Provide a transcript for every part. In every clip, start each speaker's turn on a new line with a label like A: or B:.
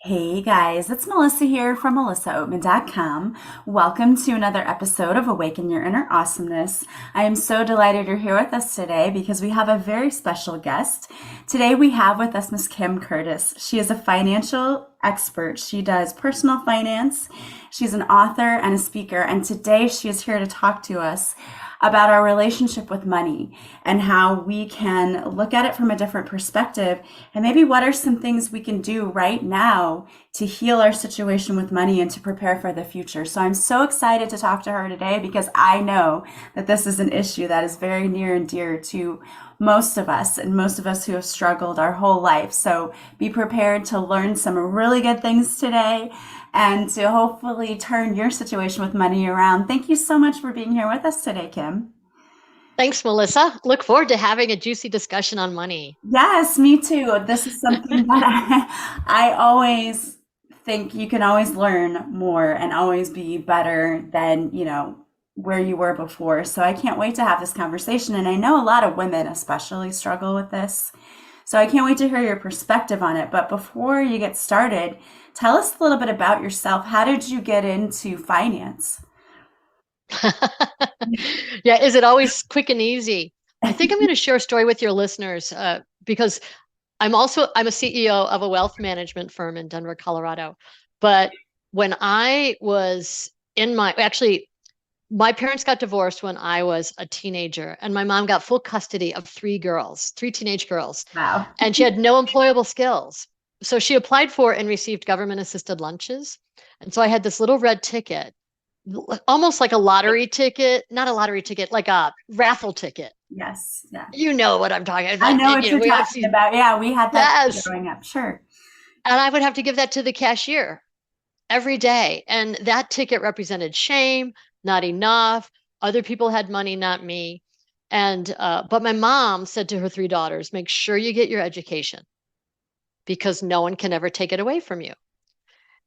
A: Hey guys, it's Melissa here from melissaoatman.com. Welcome to another episode of Awaken Your Inner Awesomeness. I am so delighted you're here with us today because we have a very special guest. Today we have with us Miss Kim Curtis. She is a financial expert. She does personal finance. She's an author and a speaker, and today she is here to talk to us about our relationship with money and how we can look at it from a different perspective, and maybe what are some things we can do right now to heal our situation with money and to prepare for the future. So I'm so excited to talk to her today because I know that this is an issue that is very near and dear to most of us and most of us who have struggled our whole life. So be prepared to learn some really good things today and to hopefully turn your situation with money around. Thank you so much for being here with us today, Kim.
B: Thanks, Melissa. Look forward to having a juicy discussion on money.
A: Yes, me too. This is something that I always think you can always learn more and always be better than, where you were before. So I can't wait to have this conversation. And I know a lot of women especially struggle with this. So I can't wait to hear your perspective on it. But before you get started, tell us a little bit about yourself. How did you get into finance?
B: Yeah, is it always quick and easy? I think I'm going to share a story with your listeners because I'm a CEO of a wealth management firm in Denver, Colorado. But when I was in my parents got divorced when I was a teenager, and my mom got full custody of three teenage girls,
A: Wow.
B: and she had no employable skills. So she applied for and received government assisted lunches. And so I had this little red ticket, almost like a lottery ticket, not a lottery ticket, like a raffle ticket.
A: Yes. Yeah.
B: You know what I'm talking
A: I
B: about.
A: know what you're
B: We
A: talking
B: obviously,
A: about. Yeah, we had that too
B: yes.
A: growing up. Sure.
B: And I would have to give that to the cashier every day. And that ticket represented shame, not enough. Other people had money, not me. But my mom said to her three daughters, make sure you get your education because no one can ever take it away from you.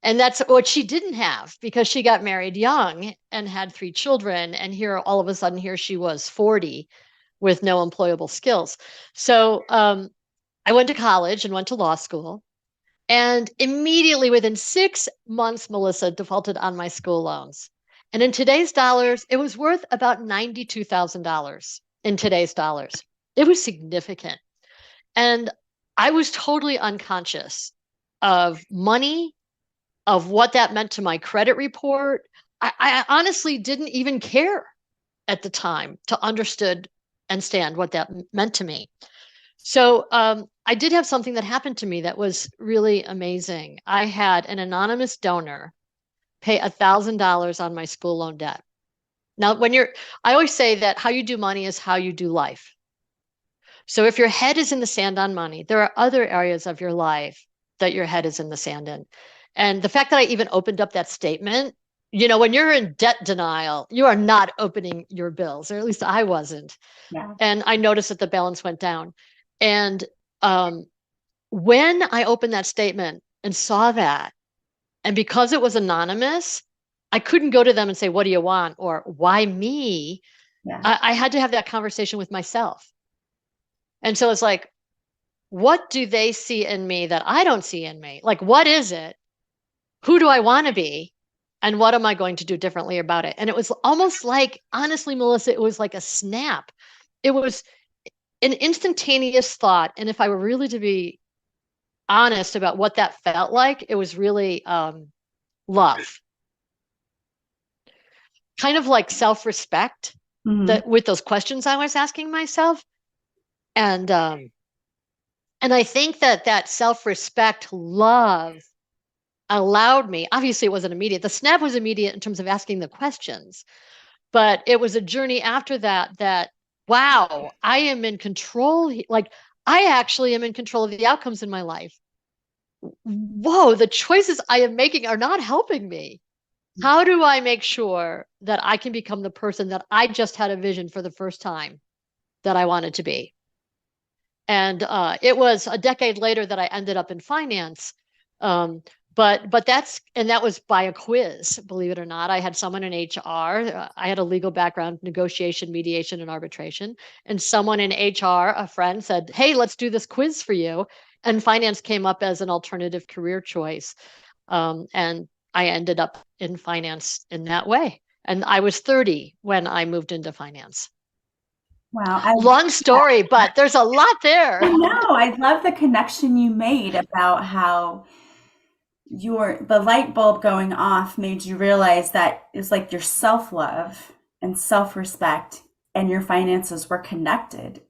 B: And that's what she didn't have because she got married young and had three children. And here, all of a sudden, here she was 40 with no employable skills. So I went to college and went to law school. And immediately within 6 months, Melissa defaulted on my school loans. And in today's dollars, it was worth about $92,000 in today's dollars. It was significant. And I was totally unconscious of money, of what that meant to my credit report. I honestly didn't even care at the time to understand what that meant to me. So I did have something that happened to me that was really amazing. I had an anonymous donor pay $1,000 on my school loan debt. Now, I always say that how you do money is how you do life. So if your head is in the sand on money, there are other areas of your life that your head is in the sand in. And the fact that I even opened up that statement, when you're in debt denial, you are not opening your bills, or at least I wasn't.
A: Yeah.
B: And I noticed that the balance went down. And when I opened that statement and saw that, and because it was anonymous, I couldn't go to them and say, what do you want? Or why me?
A: Yeah.
B: I had to have that conversation with myself. And so it's like, what do they see in me that I don't see in me? Like, what is it? Who do I want to be? And what am I going to do differently about it? And it was almost like, honestly, Melissa, it was like a snap. It was an instantaneous thought. And if I were really to be honest about what that felt like, it was really love, kind of like self-respect
A: Hmm.
B: that with those questions I was asking myself. And and I think that self-respect, love allowed me, obviously it wasn't immediate. The snap was immediate in terms of asking the questions, but it was a journey after that, wow, I am in control. Like I actually am in control of the outcomes in my life. Whoa, the choices I am making are not helping me. How do I make sure that I can become the person that I just had a vision for the first time that I wanted to be? And it was a decade later that I ended up in finance. Um, that was by a quiz, believe it or not. I had someone in HR. I had a legal background, negotiation, mediation, and arbitration. And someone in HR, a friend, said, "Hey, let's do this quiz for you." And finance came up as an alternative career choice. And I ended up in finance in that way. And I was 30 when I moved into finance.
A: Wow.
B: Long story, but there's a lot
A: I
B: there.
A: know. I love the connection you made about how the light bulb going off made you realize that it's like your self-love and self-respect and your finances were connected.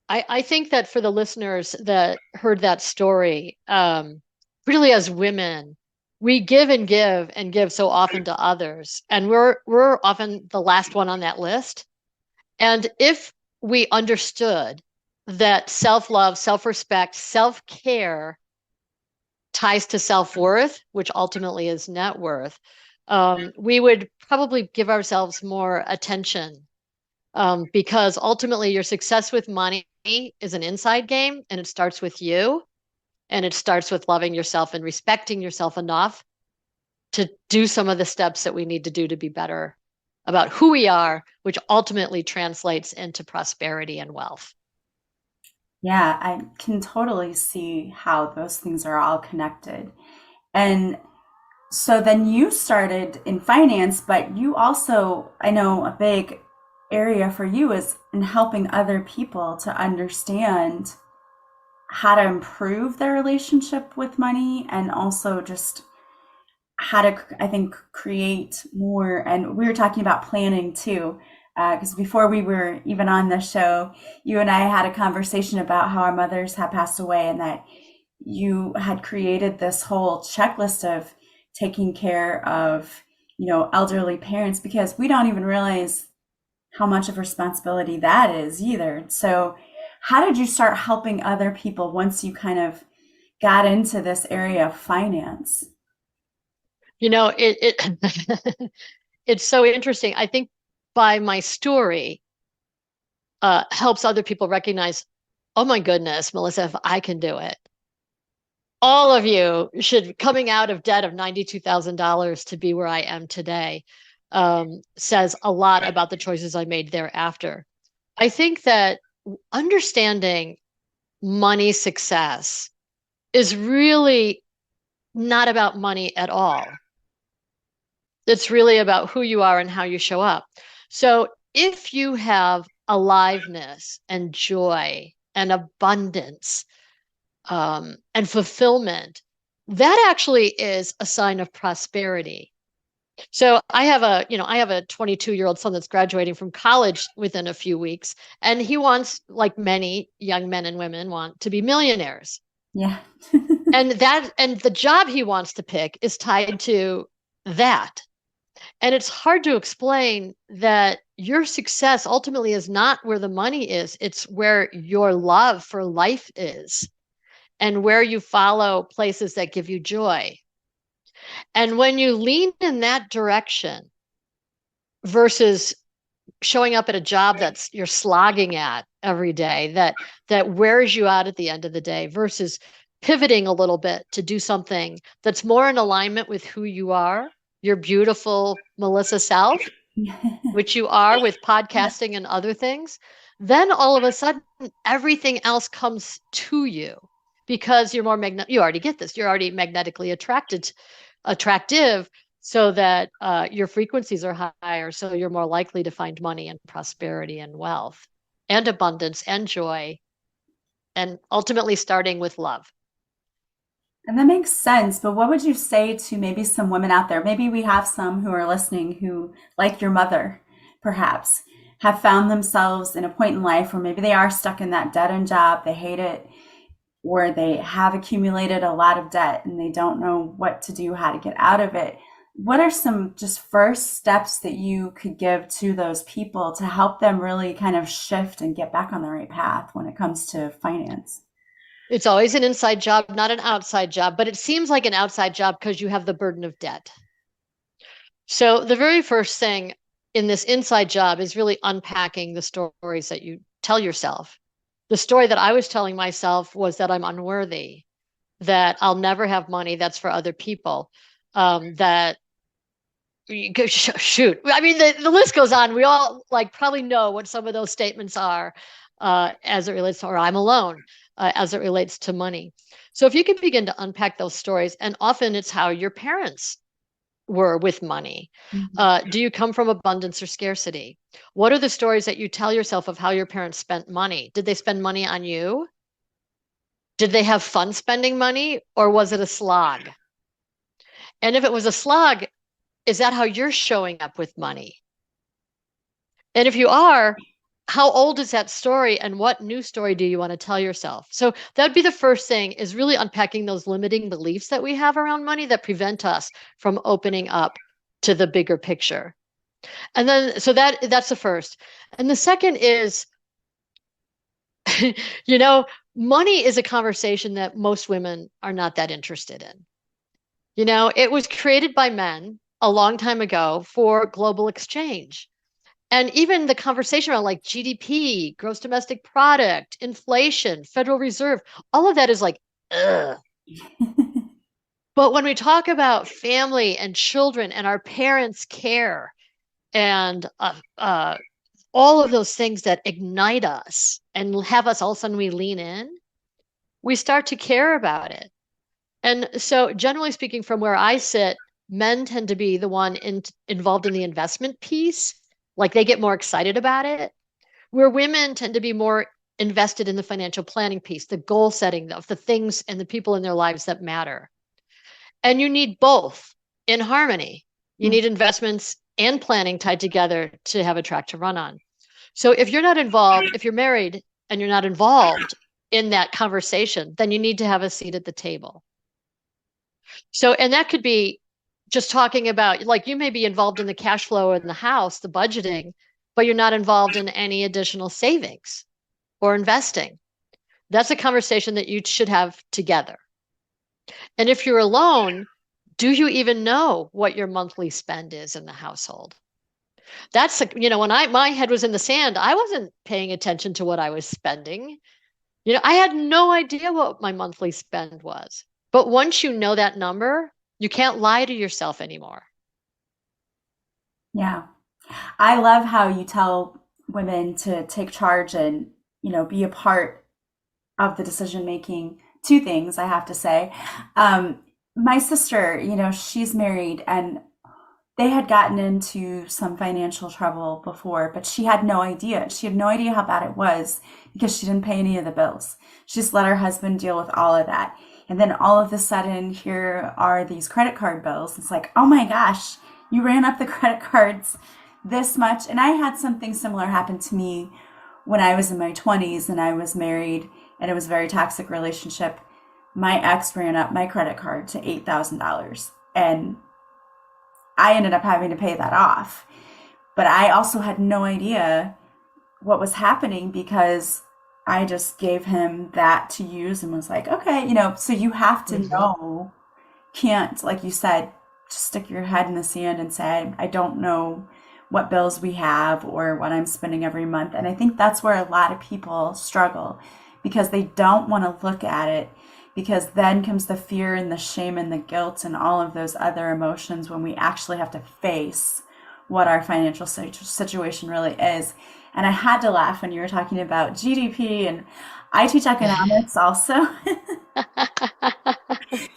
B: I think that for the listeners that heard that story, really as women, we give and give so often to others, and we're often the last one on that list. And if we understood that self-love, self-respect, self-care ties to self-worth, which ultimately is net worth, we would probably give ourselves more attention, because ultimately your success with money is an inside game, and it starts with you, and it starts with loving yourself and respecting yourself enough to do some of the steps that we need to do to be better about who we are, which ultimately translates into prosperity and wealth.
A: Yeah, I can totally see how those things are all connected. And so then you started in finance, but you also, I know a big area for you is in helping other people to understand how to improve their relationship with money and also just how to, I think, create more. And we were talking about planning too, because before we were even on the show, you and I had a conversation about how our mothers had passed away and that you had created this whole checklist of taking care of, elderly parents because we don't even realize how much of a responsibility that is either. So, how did you start helping other people once you kind of got into this area of finance?
B: It it's so interesting. I think by my story, helps other people recognize, oh my goodness, Melissa, if I can do it, all of you should, coming out of debt of $92,000 to be where I am today, says a lot about the choices I made thereafter. I think that understanding money success is really not about money at all. It's really about who you are and how you show up. So if you have aliveness and joy and abundance, and fulfillment, that actually is a sign of prosperity. So I have a 22-year-old son that's graduating from college within a few weeks, and he wants, like many young men and women, want to be millionaires.
A: Yeah.
B: And the job he wants to pick is tied to that. And it's hard to explain that your success ultimately is not where the money is, it's where your love for life is and where you follow places that give you joy. And when you lean in that direction versus showing up at a job that's you're slogging at every day, that wears you out at the end of the day, versus pivoting a little bit to do something that's more in alignment with who you are, your beautiful Melissa self, which you are with podcasting and other things, then all of a sudden everything else comes to you because you're more you already get this. You're already magnetically attractive, so that your frequencies are higher, so you're more likely to find money and prosperity and wealth and abundance and joy, and ultimately starting with love.
A: And that makes sense. But what would you say to maybe some women out there? Maybe we have some who are listening who, like your mother, perhaps, have found themselves in a point in life where maybe they are stuck in that dead end job, they hate it, or they have accumulated a lot of debt and they don't know what to do, how to get out of it. What are some just first steps that you could give to those people to help them really kind of shift and get back on the right path when it comes to finance?
B: It's always an inside job, not an outside job, but it seems like an outside job because you have the burden of debt. So the very first thing in this inside job is really unpacking the stories that you tell yourself. The story that I was telling myself was that I'm unworthy, that I'll never have money that's for other people, that shoot. I mean, the list goes on. We all like probably know what some of those statements are, as it relates to, or I'm alone. as it relates to money. So if you can begin to unpack those stories, and often it's how your parents were with money.
A: Mhm.
B: Do you come from abundance or scarcity? What are the stories that you tell yourself of how your parents spent money? Did they spend money on you? Did they have fun spending money, or was it a slog? And if it was a slog, is that how you're showing up with money? And if you are, how old is that story and what new story do you want to tell yourself? So that'd be the first thing, is really unpacking those limiting beliefs that we have around money that prevent us from opening up to the bigger picture. And then so that's the first. And the second is, you know, money is a conversation that most women are not that interested in. It was created by men a long time ago for global exchange. And even the conversation around like GDP, gross domestic product, inflation, Federal Reserve, all of that is like, ugh. But when we talk about family and children and our parents' care and all of those things that ignite us and have us all of a sudden we lean in, we start to care about it. And so, generally speaking, from where I sit, men tend to be the one involved in the investment piece, like they get more excited about it, where women tend to be more invested in the financial planning piece, the goal setting of the things and the people in their lives that matter. And you need both in harmony. You need investments and planning tied together to have a track to run on. So if you're not involved, if you're married and you're not involved in that conversation, then you need to have a seat at the table. So, and that could be just talking about, like, you may be involved in the cash flow in the house, the budgeting, but you're not involved in any additional savings or investing. That's a conversation that you should have together. And if you're alone, do you even know what your monthly spend is in the household? When my head was in the sand, I wasn't paying attention to what I was spending. I had no idea what my monthly spend was. But once you know that number, you can't lie to yourself anymore.
A: Yeah. I love how you tell women to take charge and, be a part of the decision making. Two things I have to say. Um, my sister, she's married and they had gotten into some financial trouble before, but she had no idea. She had no idea how bad it was because she didn't pay any of the bills. She just let her husband deal with all of that. And then all of a sudden, here are these credit card bills. It's like, oh my gosh, you ran up the credit cards this much. And I had something similar happen to me when I was in my 20s and I was married and it was a very toxic relationship. My ex ran up my credit card to $8,000. And I ended up having to pay that off. But I also had no idea what was happening because I just gave him that to use and was like, okay, so you have to
B: Mhm.
A: know, can't, like you said, just stick your head in the sand and say, I don't know what bills we have or what I'm spending every month. And I think that's where a lot of people struggle because they don't want to look at it because then comes the fear and the shame and the guilt and all of those other emotions when we actually have to face what our financial situation really is. And I had to laugh when you were talking about GDP, and I teach economics also.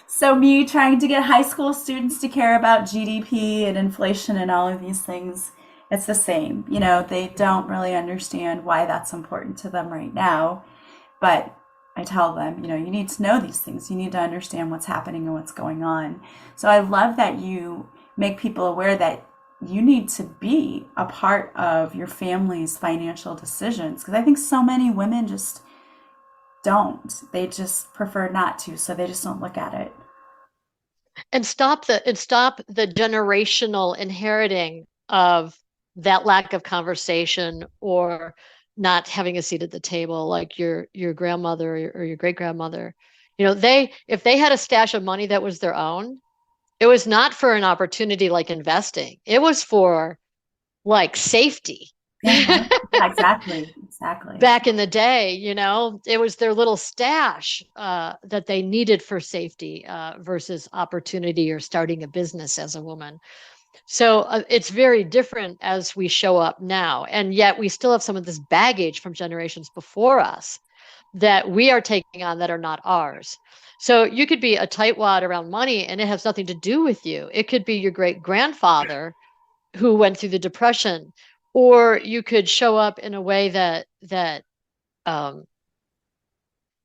A: So me trying to get high school students to care about GDP and inflation and all of these things, it's the same. They don't really understand why that's important to them right now. But I tell them, you need to know these things. You need to understand what's happening and what's going on. So I love that you make people aware that you need to be a part of your family's financial decisions. Because I think so many women just don't. They just prefer not to. So they just don't look at it.
B: And stop the generational inheriting of that lack of conversation or not having a seat at the table, like your grandmother or your great grandmother. They, if they had a stash of money that was their own, it was not for an opportunity like investing. It was for like safety.
A: Uh-huh. Yeah, exactly. Exactly.
B: Back in the day, it was their little stash that they needed for safety versus opportunity or starting a business as a woman. So it's very different as we show up now. And yet we still have some of this baggage from generations before us that we are taking on that are not ours. So you could be a tightwad around money and it has nothing to do with you. It could be your great grandfather who went through the depression, or you could show up in a way that um,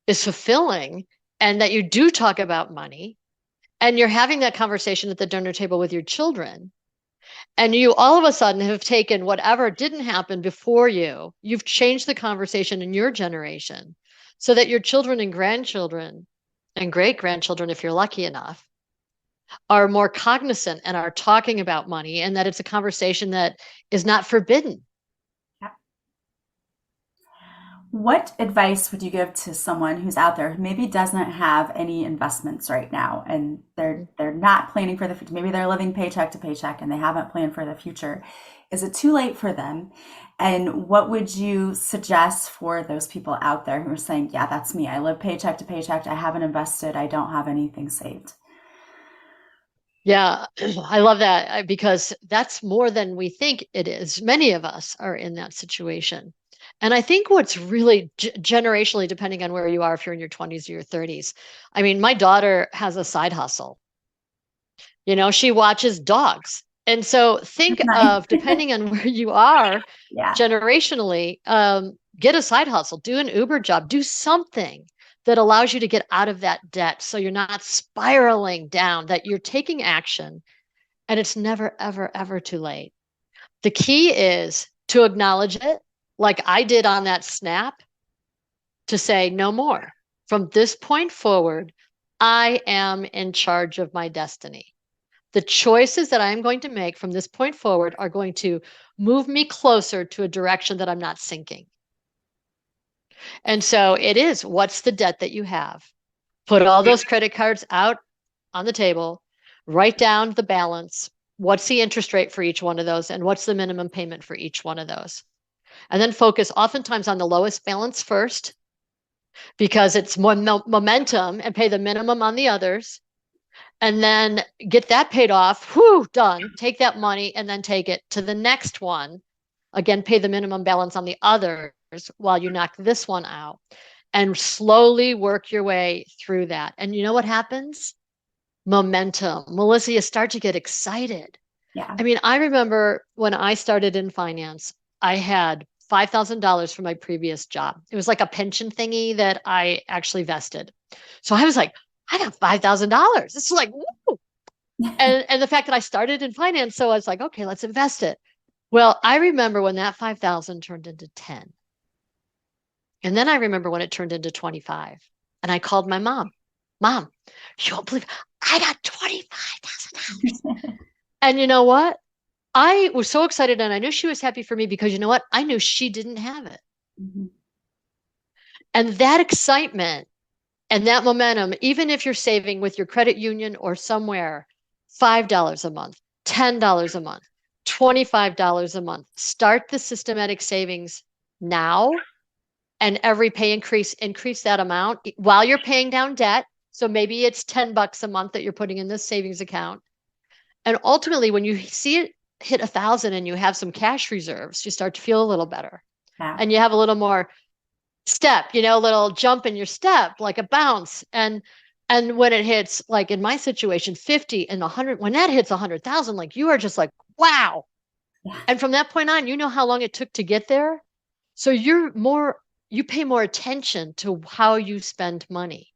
B: is fulfilling, and that you do talk about money, and you're having that conversation at the dinner table with your children, and you all of a sudden have taken whatever didn't happen before you've changed the conversation in your generation so that your children and grandchildren and great grandchildren, if you're lucky enough, are more cognizant and are talking about money, and that it's a conversation that is not forbidden.
A: What advice would you give to someone who's out there who maybe doesn't have any investments right now and they're not planning for the future? Maybe they're living paycheck to paycheck and they haven't planned for the future. Is it too late for them? And what would you suggest for those people out there who are saying, yeah, that's me. I live paycheck to paycheck. I haven't invested. I don't have anything saved.
B: Yeah, I love that because that's more than we think it is. Many of us are in that situation. And I think what's really generationally, depending on where you are, if you're in your 20s or your 30s, I mean, my daughter has a side hustle. She watches dogs. And so think
A: Nice.
B: of, depending on where you are
A: Yeah.
B: generationally, get a side hustle, do an Uber job, do something that allows you to get out of that debt so you're not spiraling down, that you're taking action, and it's never, ever, ever too late. The key is to acknowledge it, like I did on that snap, to say no more. From this point forward, I am in charge of my destiny. The choices that I am going to make from this point forward are going to move me closer to a direction that I'm not sinking. And so it is, what's the debt that you have? Put all those credit cards out on the table, write down the balance. What's the interest rate for each one of those? And what's the minimum payment for each one of those? And then focus oftentimes on the lowest balance first, because it's more momentum, and pay the minimum on the others. And then get that paid off. Whew, done. Take that money and then take it to the next one. Again, pay the minimum balance on the others while you knock this one out, and slowly work your way through that. And you know what happens? Momentum. Melissa, you start to get excited.
A: Yeah.
B: I mean, I remember when I started in finance, I had $5,000 from my previous job. It was like a pension thingy that I actually vested. So I was like, I got $5,000. It's like, woo. And the fact that I started in finance, so I was like, okay, let's invest it. Well, I remember when that 5,000 turned into 10. And then I remember when it turned into 25. And I called my mom. Mom, you won't believe I got $25,000. And you know what? I was so excited, and I knew she was happy for me, because you know what? I knew she didn't have it.
A: Mm-hmm.
B: And that excitement and that momentum, even if you're saving with your credit union or somewhere, $5 a month, $10 a month, $25 a month, start the systematic savings now, and every pay increase that amount while you're paying down debt. So maybe it's $10 a month that you're putting in this savings account. And ultimately, when you see it hit 1,000 and you have some cash reserves, you start to feel a little better.
A: Yeah.
B: And you have a little more step, a little jump in your step, like a bounce. And when it hits, like in my situation, 50 and 100, when that hits 100,000, like you are just like, wow.
A: Yeah.
B: And from that point on, you know how long it took to get there. So you pay more attention to how you spend money,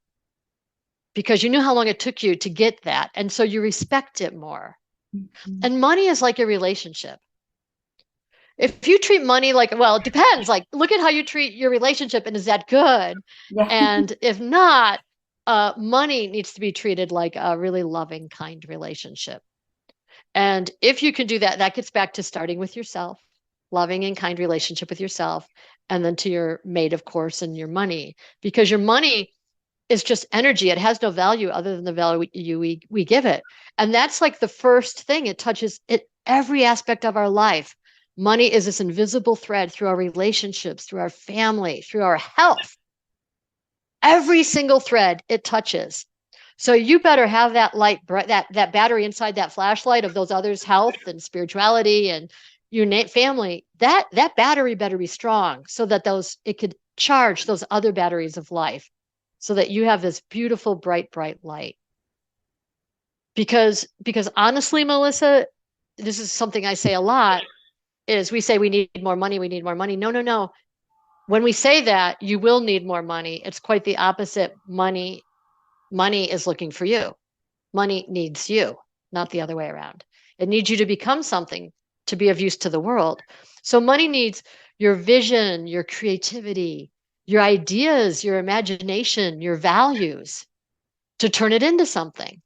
B: because you knew how long it took you to get that. And so you respect it more.
A: Mm-hmm.
B: And money is like a relationship. If you treat money like, well, it depends. Like, look at how you treat your relationship, and is that good?
A: Yeah.
B: And if not, money needs to be treated like a really loving, kind relationship. And if you can do that, that gets back to starting with yourself, loving and kind relationship with yourself, and then to your mate, of course, and your money, because your money is just energy. It has no value other than the value we give it. And that's like the first thing. It touches it every aspect of our life. Money is this invisible thread through our relationships, through our family, through our health. Every single thread it touches. So you better have that light, that battery inside that flashlight of those others' health and spirituality, and family, that battery better be strong so that it could charge those other batteries of life so that you have this beautiful, bright light. Because honestly, Melissa, this is something I say a lot, is we say we need more money, we need more money. No, no, no. When we say that, you will need more money. It's quite the opposite. Money is looking for you. Money needs you, not the other way around. It needs you to become something to be of use to the world. So money needs your vision, your creativity, your ideas, your imagination, your values to turn it into something.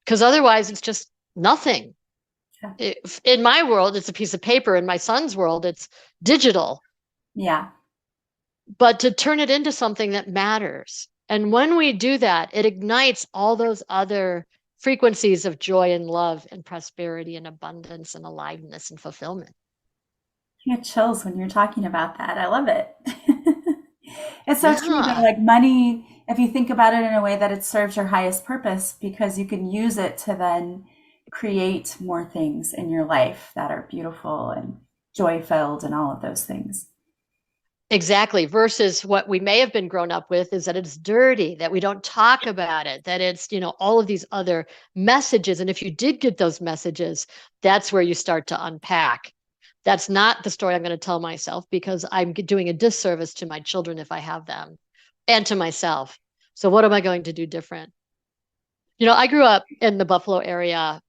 B: Because otherwise, it's just nothing.
A: Yeah.
B: In my world, it's a piece of paper. In my son's world, it's digital.
A: Yeah.
B: But to turn it into something that matters. And when we do that, it ignites all those other frequencies of joy and love and prosperity and abundance and aliveness and fulfillment.
A: I get chills when you're talking about that. I love it. It's so true though,
B: Yeah,
A: like money, if you think about it in a way that it serves your highest purpose, because you can use it to then create more things in your life that are beautiful and joy filled and all of those things.
B: exactly. Versus what we may have been grown up with is that it's dirty, that we don't talk about it, that it's, all of these other messages. And if you did get those messages, that's where you start to unpack. That's not the story I'm going to tell myself because I'm doing a disservice to my children if I have them and to myself. So, what am I going to do different? I grew up in the Buffalo area,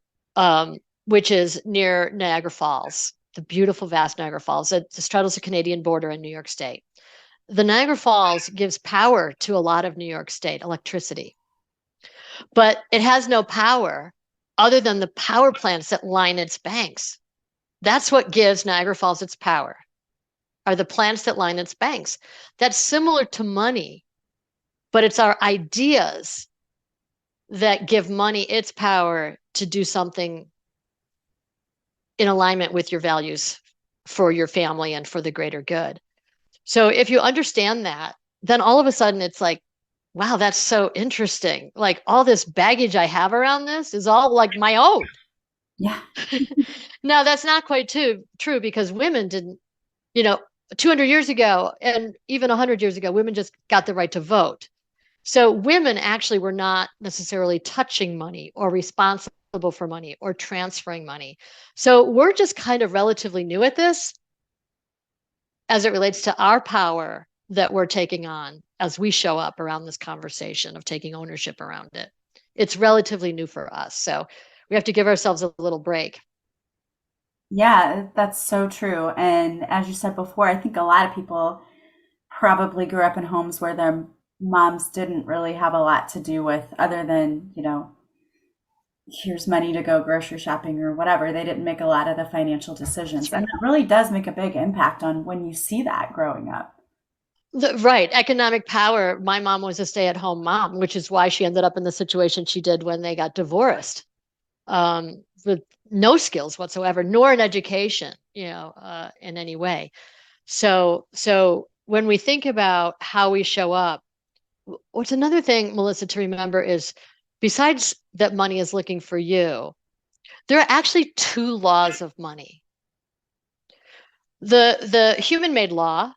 B: which is near Niagara Falls, the beautiful, vast Niagara Falls. It straddles the Canadian border in New York State. The Niagara Falls gives power to a lot of New York State, electricity, but it has no power other than the power plants that line its banks. That's what gives Niagara Falls its power, are the plants that line its banks. That's similar to money, but it's our ideas that give money its power to do something in alignment with your values for your family and for the greater good. So if you understand that, then all of a sudden it's like, wow, that's so interesting. Like all this baggage I have around this is all like my own.
A: Yeah.
B: Now that's not quite true because women didn't, you know, 200 years ago and even 100 years ago, women just got the right to vote. So women actually were not necessarily touching money or responsible for money or transferring money. So we're just kind of relatively new at this as it relates to our power that we're taking on as we show up around this conversation of taking ownership around it. It's relatively new for us. So we have to give ourselves a little break.
A: Yeah, that's so true. And as you said before, I think a lot of people probably grew up in homes where their moms didn't really have a lot to do with other than, here's money to go grocery shopping or whatever. They didn't make a lot of the financial
B: That's
A: decisions. And
B: right.
A: that really does make a big impact on when you see that growing up.
B: Right. Economic power. My mom was a stay-at-home mom, which is why she ended up in the situation she did when they got divorced, with no skills whatsoever, nor an education, in any way. So when we think about how we show up, what's another thing, Melissa, to remember is besides that money is looking for you, there are actually two laws of money. The human made law,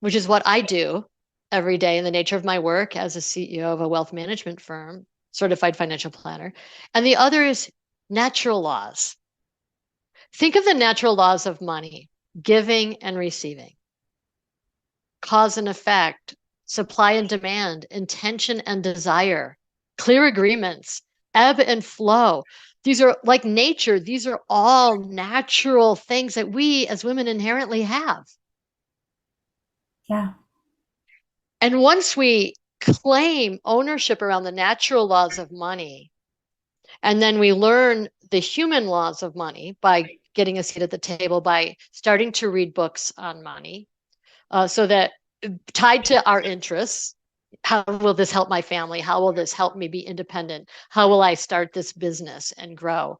B: which is what I do every day in the nature of my work as a CEO of a wealth management firm, certified financial planner. And the other is natural laws. Think of the natural laws of money, giving and receiving, cause and effect, supply and demand, intention and desire, clear agreements, ebb and flow. These are like nature. These are all natural things that we as women inherently have.
A: Yeah.
B: And once we claim ownership around the natural laws of money, and then we learn the human laws of money by getting a seat at the table, by starting to read books on money, so that tied to our interests. How will this help my family? How will this help me be independent? How will I start this business and grow?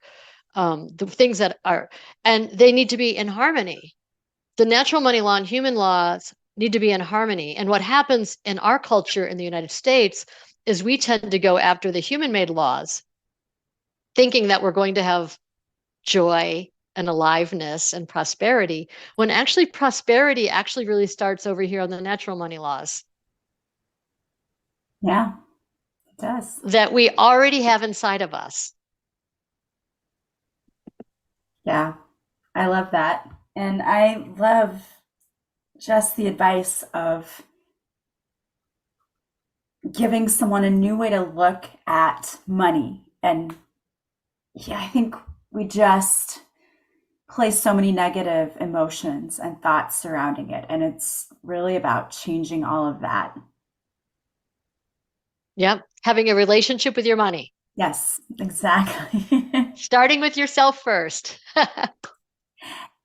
B: The things that are, and they need to be in harmony. The natural money law and human laws need to be in harmony. And what happens in our culture in the United States is we tend to go after the human made laws, thinking that we're going to have joy and aliveness and prosperity, when actually prosperity actually really starts over here on the natural money laws
A: Yeah, it does.
B: that we already have inside of us.
A: Yeah, I love that. And I love just the advice of giving someone a new way to look at money. And yeah, I think we just place so many negative emotions and thoughts surrounding it. And it's really about changing all of that.
B: Yep. Having a relationship with your money,
A: Yes, exactly.
B: starting with yourself first.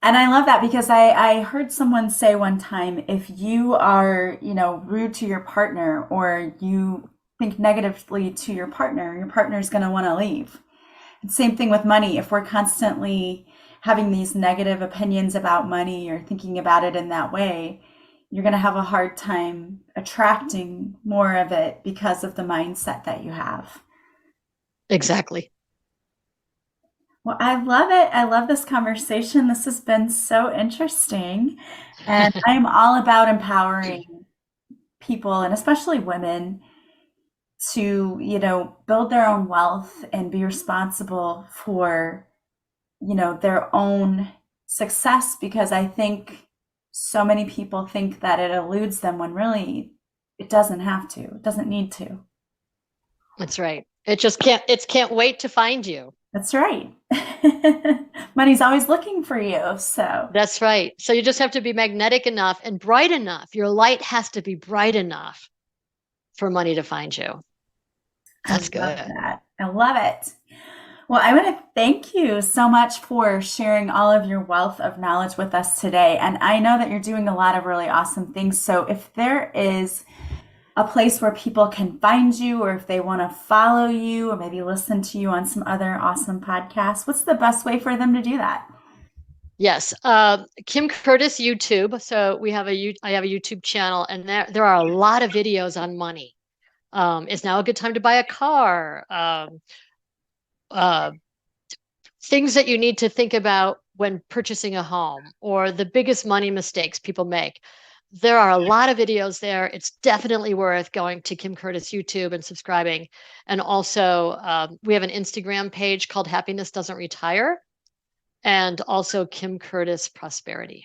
A: And I love that because I heard someone say one time, if you are, rude to your partner or you think negatively to your partner's going to want to leave. Same thing with money. If we're constantly having these negative opinions about money or thinking about it in that way, you're going to have a hard time attracting more of it because of the mindset that you have.
B: Exactly.
A: Well, I love it. I love this conversation. This has been so interesting. And I am all about empowering people and especially women to, build their own wealth and be responsible for their own success because I think so many people think that it eludes them when really it doesn't have to. It doesn't need to.
B: That's right. It can't wait to find you.
A: That's right. Money's always looking for you. So
B: That's right. So you just have to be magnetic enough and bright enough. Your light has to be bright enough for money to find you.
A: I
B: That's
A: love
B: good.
A: that. I love it. Well, I want to thank you so much for sharing all of your wealth of knowledge with us today. And I know that you're doing a lot of really awesome things. So if there is a place where people can find you, or if they want to follow you, or maybe listen to you on some other awesome podcasts, what's the best way for them to do that?
B: Yes. Kim Curtis YouTube. So I have a YouTube channel, and there are a lot of videos on money. Is now a good time to buy a car? Uh, Things that you need to think about when purchasing a home, or the biggest money mistakes people make. There are a lot of videos there. It's definitely worth going to Kim Curtis YouTube and subscribing. And also, we have an Instagram page called Happiness Doesn't Retire, and also Kim Curtis Prosperity.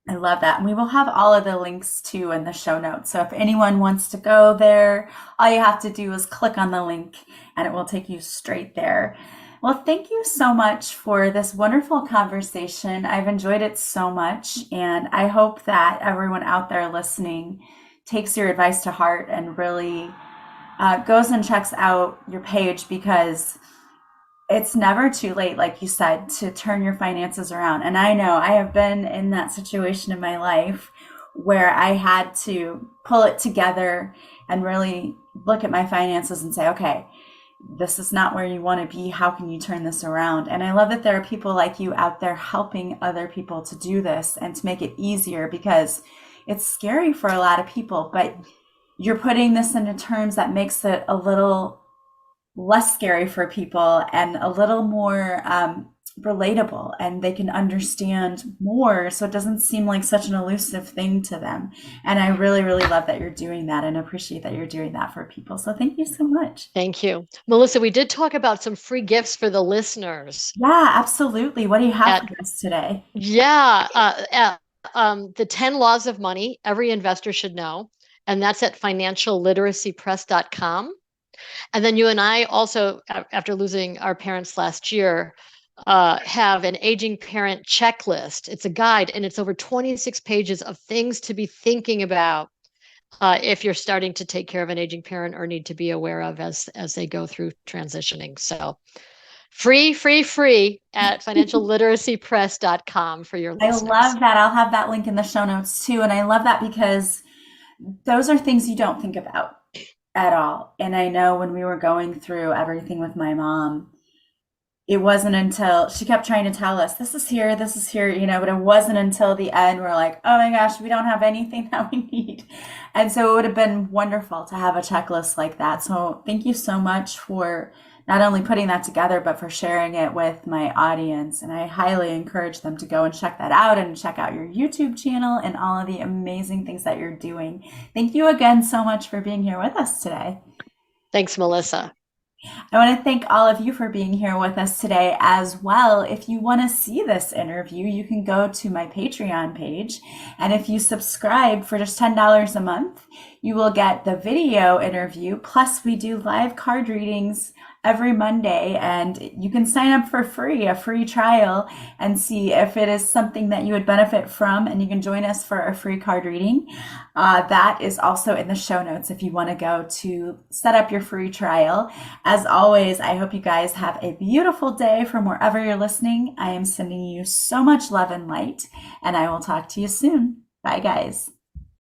A: I love that. And we will have all of the links too in the show notes. So if anyone wants to go there, all you have to do is click on the link and it will take you straight there. Well, thank you so much for this wonderful conversation. I've enjoyed it so much. And I hope that everyone out there listening takes your advice to heart and really goes and checks out your page because it's never too late, like you said, to turn your finances around. And I know I have been in that situation in my life where I had to pull it together and really look at my finances and say, okay, this is not where you want to be. How can you turn this around? And I love that there are people like you out there helping other people to do this and to make it easier because it's scary for a lot of people, but you're putting this into terms that makes it a little less scary for people and a little more relatable and they can understand more so it doesn't seem like such an elusive thing to them. And I really, really love that you're doing that and appreciate that you're doing that for people. So thank you so much.
B: Thank you. Melissa, we did talk about some free gifts for the listeners.
A: Yeah, absolutely. What do you have
B: At
A: for us today?
B: Yeah, the 10 laws of money every investor should know, and that's at financialliteracypress.com. And then you and I also, after losing our parents last year, have an aging parent checklist. It's a guide, and it's over 26 pages of things to be thinking about if you're starting to take care of an aging parent or need to be aware of as they go through transitioning. So free at financialliteracypress.com for your
A: I
B: listeners.
A: love that. I'll have that link in the show notes too. And I love that because those are things you don't think about at all. And I know when we were going through everything with my mom, it wasn't until she kept trying to tell us, this is here, but it wasn't until the end we're like, oh my gosh, we don't have anything that we need. And so it would have been wonderful to have a checklist like that. So thank you so much for not only putting that together, but for sharing it with my audience. And I highly encourage them to go and check that out and check out your YouTube channel and all of the amazing things that you're doing. Thank you again so much for being here with us today.
B: Thanks, Melissa.
A: I want to thank all of you for being here with us today as well. If you want to see this interview, you can go to my Patreon page. And if you subscribe for just $10 a month, you will get the video interview. Plus, we do live card readings every Monday, and you can sign up for free, a free trial, and see if it is something that you would benefit from, and you can join us for a free card reading. That is also in the show notes if you want to go to set up your free trial. As always, I hope you guys have a beautiful day from wherever you're listening. I am sending you so much love and light, and I will talk to you soon. Bye, guys.